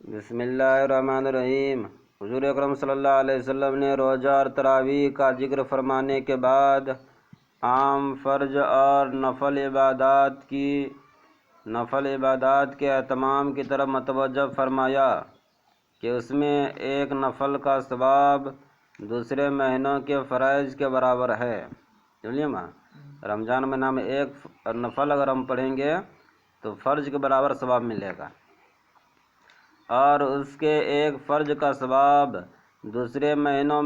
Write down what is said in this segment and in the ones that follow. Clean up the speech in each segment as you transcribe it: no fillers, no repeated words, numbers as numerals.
بسم اللہ الرحمن الرحیم۔ حضور اکرم صلی اللہ علیہ وسلم نے روزہ اور تراویح کا ذکر فرمانے کے بعد عام فرض اور نفل عبادات کے اہتمام کی طرف متوجہ فرمایا کہ اس میں ایک نفل کا ثواب دوسرے مہینوں کے فرائض کے برابر ہے۔ سمجھلیے ماں، رمضان مہینہ میں ایک نفل اگر ہم پڑھیں گے تو فرض کے برابر ثواب ملے گا، اور اس کے ایک فرض کا ثواب دوسرے مہینوں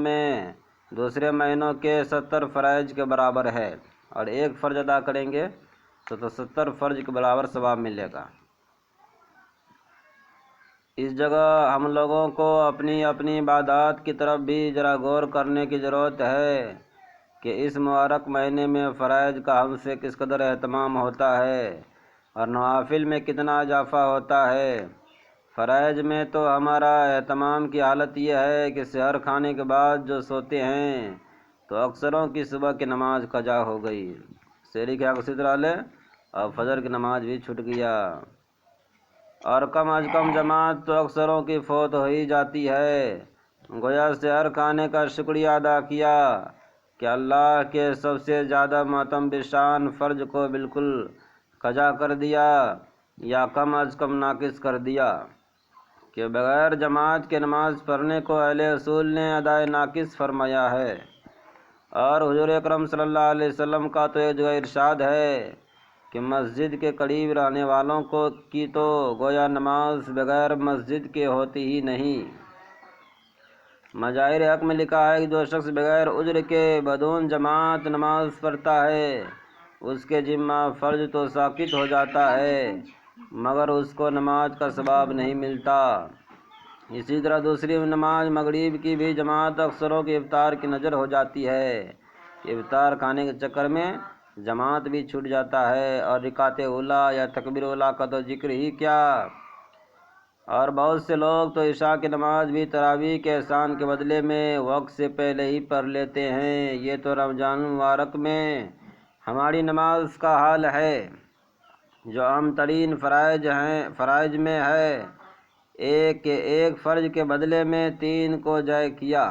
کے 70 فرائض کے برابر ہے، اور ایک فرض ادا کریں گے تو 70 فرض کے برابر ثواب ملے گا۔ اس جگہ ہم لوگوں کو اپنی عبادات کی طرف بھی ذرا غور کرنے کی ضرورت ہے کہ اس مبارک مہینے میں فرائض کا ہم سے کس قدر اہتمام ہوتا ہے اور نوافل میں کتنا اضافہ ہوتا ہے۔ فرائض میں تو ہمارا اہتمام کی حالت یہ ہے کہ سحر کھانے کے بعد جو سوتے ہیں تو اکثروں کی صبح کی نماز قضا ہو گئی، سحری کیا کسی لے اور فجر کی نماز بھی چھوٹ گیا، اور کم از کم جماعت تو اکثروں کی فوت ہو ہی جاتی ہے۔ گویا سحر کھانے کا شکریہ ادا کیا کہ اللہ کے سب سے زیادہ معتم بشان فرض کو بالکل قضا کر دیا یا کم از کم ناقص کر دیا، کہ بغیر جماعت کے نماز پڑھنے کو اہل اصول نے ادائے ناقص فرمایا ہے۔ اور حضور اکرم صلی اللہ علیہ وسلم کا تو ایک جگہ ارشاد ہے کہ مسجد کے قریب رہنے والوں کی تو گویا نماز بغیر مسجد کے ہوتی ہی نہیں۔ مظاہر حق میں لکھا ہے کہ جو شخص بغیر عذر کے بدون جماعت نماز پڑھتا ہے اس کے ذمہ فرض تو ساقط ہو جاتا ہے مگر اس کو نماز کا ثواب نہیں ملتا۔ اسی طرح دوسری نماز مغرب کی بھی جماعت اکثروں کی افطار کی نظر ہو جاتی ہے، افطار کھانے کے چکر میں جماعت بھی چھوٹ جاتا ہے، اور رکعت اولیٰ یا تکبیر اولیٰ کا تو ذکر ہی کیا۔ اور بہت سے لوگ تو عشاء کی نماز بھی تراویح کے احسان کے بدلے میں وقت سے پہلے ہی پڑھ لیتے ہیں۔ یہ تو رمضان المبارک میں ہماری نماز کا حال ہے جو اہم ترین فرائض میں ہے، ایک فرض کے بدلے میں 3 کو ضائع کیا۔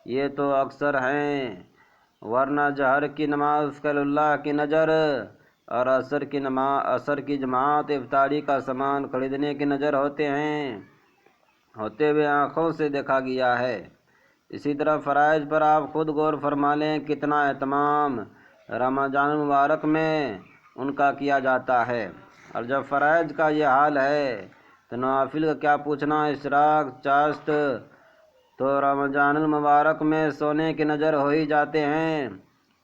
یہ تو اکثر ہیں، ورنہ جہر کی نماز کل اللہ کی نظر اور عصر کی جماعت افطاری کا سامان خریدنے کی نظر ہوتے ہوئے آنکھوں سے دیکھا گیا ہے۔ اسی طرح فرائض پر آپ خود غور فرما لیں، کتنا اہتمام رمضان المبارک میں ان کا کیا جاتا ہے، اور جب فرائض کا یہ حال ہے تو نوافل کا کیا پوچھنا۔ اشراق چاشت تو رمضان المبارک میں سونے کی نظر ہو ہی جاتے ہیں،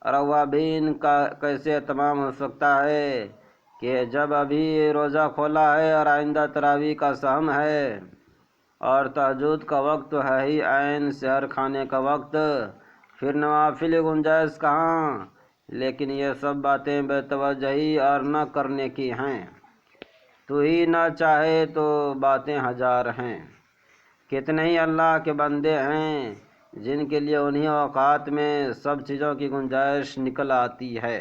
اور اوابین کا کیسے اہتمام ہو سکتا ہے کہ جب ابھی روزہ کھولا ہے اور آئندہ تراویح کا سحم ہے اور تہجد کا وقت تو ہے ہی عین سحر کھانے کا وقت، پھر نوافل گنجائش کہاں۔ لیکن یہ سب باتیں بے توجہی اور نہ کرنے کی ہیں، تو ہی نہ چاہے تو باتیں ہزار ہیں۔ کتنے ہی اللہ کے بندے ہیں جن کے لیے انہی اوقات میں سب چیزوں کی گنجائش نکل آتی ہے۔